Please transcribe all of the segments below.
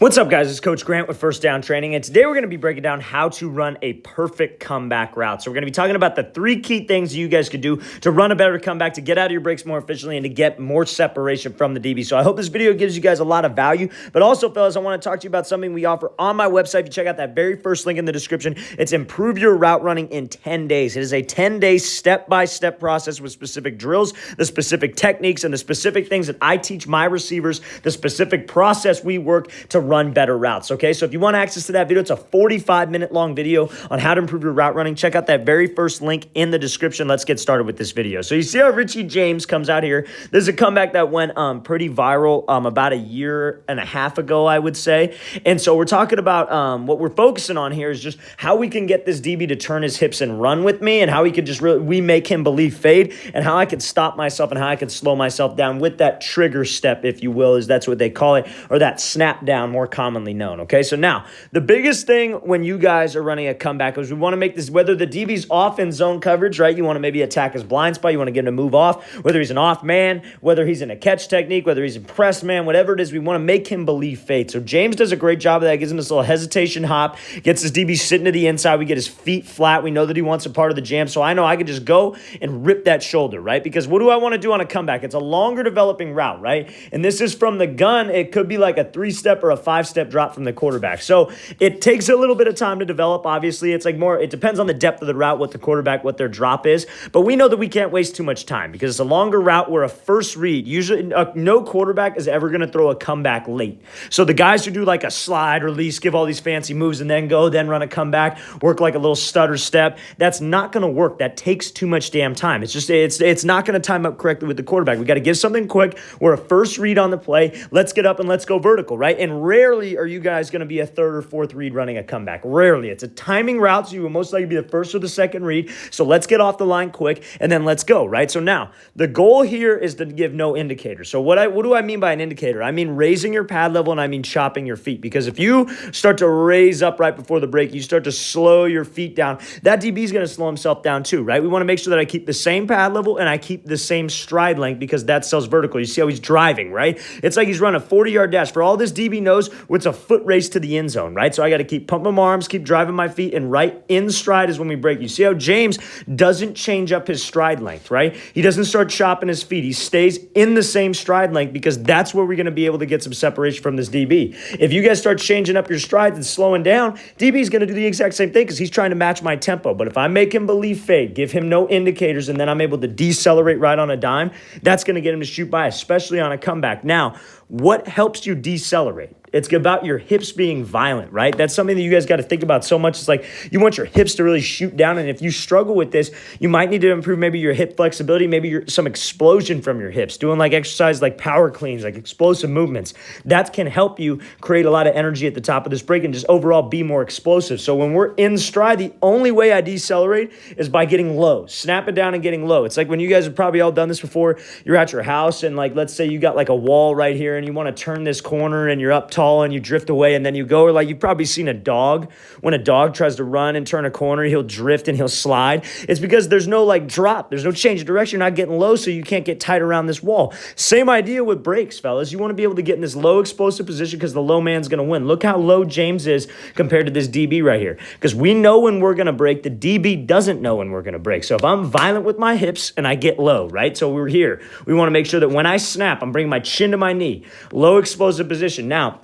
What's up, guys? It's Coach Grant with First Down Training, and today we're going to be breaking down how to run a perfect comeback route. So we're going to be talking about the 3 key things you guys could do to run a better comeback, to get out of your breaks more efficiently, and to get more separation from the DB. So I hope this video gives you guys a lot of value, but also, fellas, I want to talk to you about something we offer on my website. If you check out that very first link in the description, it's Improve Your Route Running in 10 Days. It is a 10-day step-by-step process with specific drills, the specific techniques, and the specific things that I teach my receivers, the specific process we work to run better routes, okay? So if you want access to that video, it's a 45-minute long video on how to improve your route running. Check out that very first link in the description. Let's get started with this video. So you see how Richie James comes out here. This is a comeback that went pretty viral about a year and a half ago, I would say. And so we're talking about what we're focusing on here is just how we can get this DB to turn his hips and run with me, and how we could just we make him believe fade, and how I could stop myself and how I could slow myself down with that trigger step, if you will, is that's what they call it, or that snap down, more commonly known, okay? So now, the biggest thing when you guys are running a comeback is we want to make this, whether the DB's off in zone coverage, right? You want to maybe attack his blind spot, you want to get him to move off, whether he's an off man, whether he's in a catch technique, whether he's in press man, whatever it is, we want to make him believe fade. So James does a great job of that, gives him this little hesitation hop, gets his DB sitting to the inside, we get his feet flat, we know that he wants a part of the jam, so I know I can just go and rip that shoulder, right? Because what do I want to do on a comeback? It's a longer developing route, right? And this is from the gun, it could be like a 3-step or a 5-step drop from the quarterback. So it takes a little bit of time to develop. Obviously, it's like more, it depends on the depth of the route, what the quarterback, what their drop is. But we know that we can't waste too much time because it's a longer route where a first read, usually no quarterback is ever going to throw a comeback late. So the guys who do like a slide release, give all these fancy moves and then go, then run a comeback, work like a little stutter step, that's not going to work. That takes too much damn time. It's just, it's not going to time up correctly with the quarterback. We got to give something quick. We're a first read on the play. Let's get up and let's go vertical, right? And rarely are you guys going to be a third or fourth read running a comeback. Rarely. It's a timing route, so you will most likely be the first or the second read. So let's get off the line quick, and then let's go, right? So now, the goal here is to give no indicator. So what do I mean by an indicator? I mean raising your pad level, and I mean chopping your feet. Because if you start to raise up right before the break, you start to slow your feet down, that DB is going to slow himself down too, right? We want to make sure that I keep the same pad level and I keep the same stride length because that sells vertical. You see how he's driving, right? It's like he's running a 40-yard dash. For all this DB knows, it's a foot race to the end zone, right? So I got to keep pumping my arms, keep driving my feet, and right in stride is when we break. You see how James doesn't change up his stride length, right? He doesn't start chopping his feet. He stays in the same stride length because that's where we're going to be able to get some separation from this DB. If you guys start changing up your strides and slowing down, DB is going to do the exact same thing because he's trying to match my tempo. But if I make him believe fade, give him no indicators, and then I'm able to decelerate right on a dime, that's going to get him to shoot by, especially on a comeback. Now, what helps you decelerate? It's about your hips being violent, right? That's something that you guys got to think about so much. It's like you want your hips to really shoot down, and if you struggle with this, you might need to improve maybe your hip flexibility, maybe some explosion from your hips, doing like exercise like power cleans, like explosive movements. That can help you create a lot of energy at the top of this break and just overall be more explosive. So when we're in stride, the only way I decelerate is by getting low, snap it down and getting low. It's like when you guys have probably all done this before, you're at your house and like, let's say you got like a wall right here and you want to turn this corner and you're up tall and you drift away and then you go, or like you've probably seen a dog. When a dog tries to run and turn a corner, he'll drift and he'll slide. It's because there's no like drop. There's no change of direction. You're not getting low, so you can't get tight around this wall. Same idea with breaks, fellas. You want to be able to get in this low explosive position because the low man's going to win. Look how low James is compared to this DB right here. Because we know when we're going to break. The DB doesn't know when we're going to break. So if I'm violent with my hips and I get low, right? So we're here. We want to make sure that when I snap, I'm bringing my chin to my knee. Low explosive position. Now,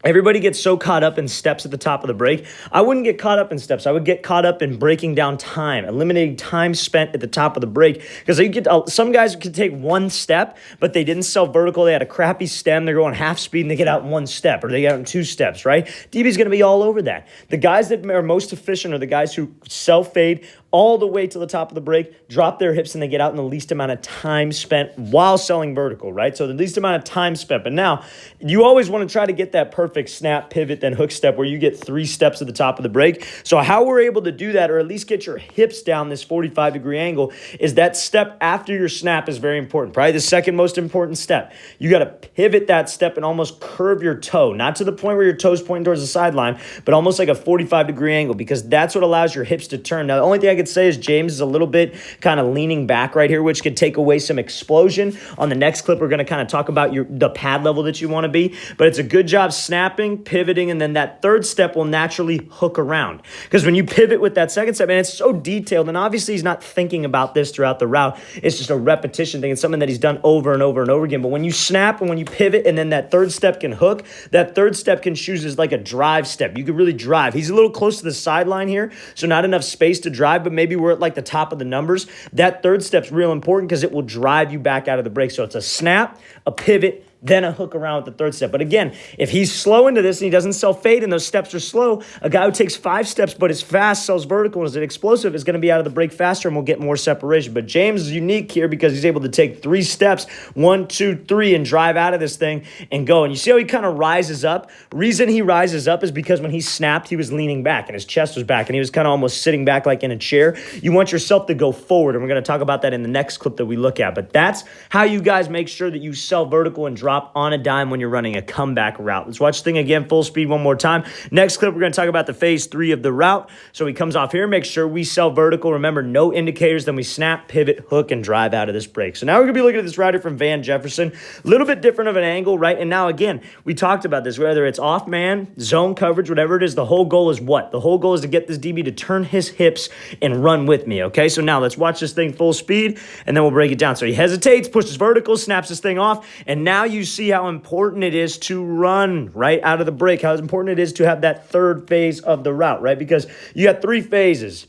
everybody gets so caught up in steps at the top of the break. I wouldn't get caught up in steps. I would get caught up in breaking down time, eliminating time spent at the top of the break. Because you get some guys can take one step, but they didn't sell vertical. They had a crappy stem. They're going half speed and they get out in 1 step, or they get out in 2 steps, right? DB's going to be all over that. The guys that are most efficient are the guys who self-fade all the way to the top of the break, drop their hips, and they get out in the least amount of time spent while selling vertical, right? So the least amount of time spent. But now, you always want to try to get that perfect snap, pivot, then hook step where you get 3 steps at the top of the break. So how we're able to do that, or at least get your hips down this 45-degree angle, is that step after your snap is very important. Probably the second most important step. You got to pivot that step and almost curve your toe, not to the point where your toe's pointing towards the sideline, but almost like a 45-degree angle, because that's what allows your hips to turn. Now, the only thing I could say is James is a little bit kind of leaning back right here, which could take away some explosion. On the next clip, we're going to kind of talk about the pad level that you want to be, but it's a good job snapping, pivoting, and then that third step will naturally hook around. Because when you pivot with that second step, and it's so detailed, and obviously he's not thinking about this throughout the route. It's just a repetition thing. It's something that he's done over and over and over again. But when you snap and when you pivot and then that third step can hook, that third step can choose as like a drive step. You could really drive. He's a little close to the sideline here, so not enough space to drive, but maybe we're at like the top of the numbers. That third step's real important because it will drive you back out of the break. So it's a snap, a pivot, then a hook around with the third step. But again, if he's slow into this and he doesn't sell fade and those steps are slow, a guy who takes 5 steps but is fast, sells vertical, and is an explosive is going to be out of the break faster and will get more separation. But James is unique here because he's able to take 3 steps, 1, 2, 3, and drive out of this thing and go. And you see how he kind of rises up? Reason he rises up is because when he snapped, he was leaning back and his chest was back and he was kind of almost sitting back like in a chair. You want yourself to go forward, and we're going to talk about that in the next clip that we look at. But that's how you guys make sure that you sell vertical and drop on a dime when you're running a comeback route. Let's watch the thing again, full speed one more time. Next clip, we're going to talk about the phase 3 of the route. So he comes off here, make sure we sell vertical. Remember, no indicators, then we snap, pivot, hook, and drive out of this break. So now we're going to be looking at this route here from Van Jefferson. A little bit different of an angle, right? And now again, we talked about this, whether it's off man, zone coverage, whatever it is, the whole goal is what? The whole goal is to get this DB to turn his hips and run with me, okay? So now let's watch this thing full speed, and then we'll break it down. So he hesitates, pushes vertical, snaps this thing off, and now you see how important it is to run right out of the break, how important it is to have that third phase of the route, right? Because you got 3 phases.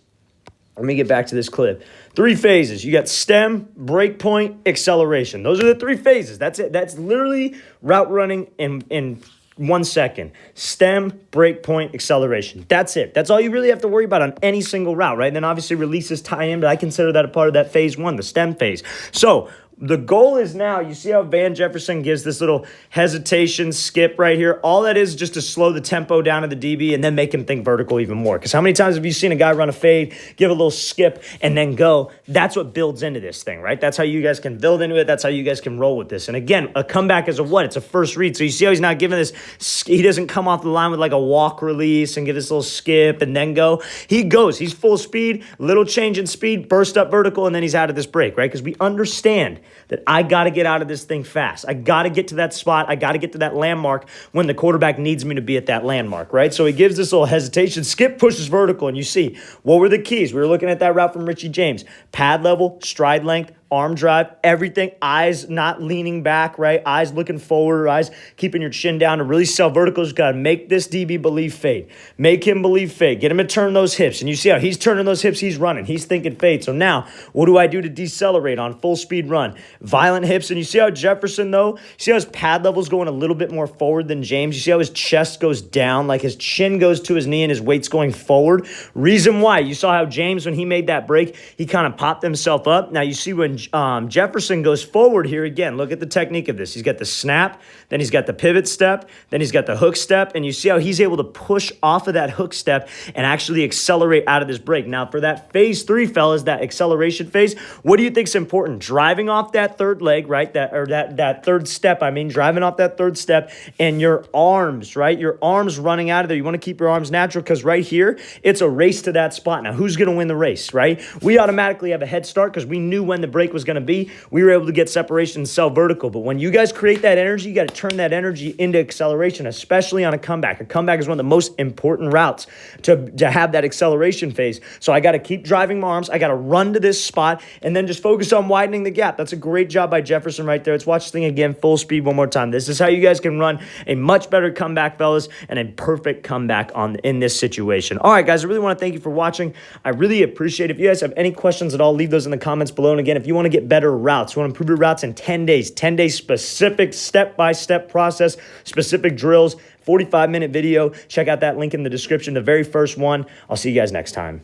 Let me get back to this clip. 3 phases. You got stem, break point, acceleration. Those are the 3 phases. That's it. That's literally route running in 1 second. Stem, break point, acceleration. That's it. That's all you really have to worry about on any single route, right? And then obviously releases tie in, but I consider that a part of that phase 1, the stem phase. So the goal is now, you see how Van Jefferson gives this little hesitation skip right here? All that is just to slow the tempo down of the DB and then make him think vertical even more. Because how many times have you seen a guy run a fade, give a little skip, and then go? That's what builds into this thing, right? That's how you guys can build into it. That's how you guys can roll with this. And again, a comeback is a what? It's a first read. So you see how he's not giving this, he doesn't come off the line with like a walk release and give this little skip and then go. He goes. He's full speed, little change in speed, burst up vertical, and then he's out of this break, right? Because we understand that I got to get out of this thing fast. I got to get to that spot. I got to get to that landmark when the quarterback needs me to be at that landmark, right? So he gives this little hesitation. Skip pushes vertical, and you see, what were the keys? We were looking at that route from Richie James. Pad level, stride length, arm drive, everything, eyes not leaning back, right? Eyes looking forward, eyes keeping your chin down to really sell verticals. You got to make this DB believe fade. Make him believe fade. Get him to turn those hips. And you see how he's turning those hips, he's running. He's thinking fade. So now, what do I do to decelerate on full speed run? Violent hips. And you see how Jefferson, though, you see how his pad level's going a little bit more forward than James? You see how his chest goes down, like his chin goes to his knee and his weight's going forward? Reason why, you saw how James, when he made that break, he kind of popped himself up. Now you see when Jefferson goes forward here again. Look at the technique of this. He's got the snap, then he's got the pivot step, then he's got the hook step, and you see how he's able to push off of that hook step and actually accelerate out of this break. Now, for that phase 3, fellas, that acceleration phase, what do you think is important? Driving off that third leg, right? That third step, driving off that third step, and your arms, right? Your arms running out of there. You want to keep your arms natural because right here, it's a race to that spot. Now, who's going to win the race, right? We automatically have a head start because we knew when the break was going to be. We were able to get separation and sell vertical. But when you guys create that energy, you got to turn that energy into acceleration, especially on a comeback. A comeback is one of the most important routes to have that acceleration phase. So I got to keep driving my arms. I got to run to this spot and then just focus on widening the gap. That's a great job by Jefferson right there. Let's watch this thing again, full speed one more time. This is how you guys can run a much better comeback, fellas, and a perfect comeback in this situation. All right, guys, I really want to thank you for watching. I really appreciate it. If you guys have any questions at all, leave those in the comments below. And again, if you want to get better routes, you want to improve your routes in 10 days, 10 days specific step-by-step process, specific drills, 45-minute video. Check out that link in the description, the very first one. I'll see you guys next time.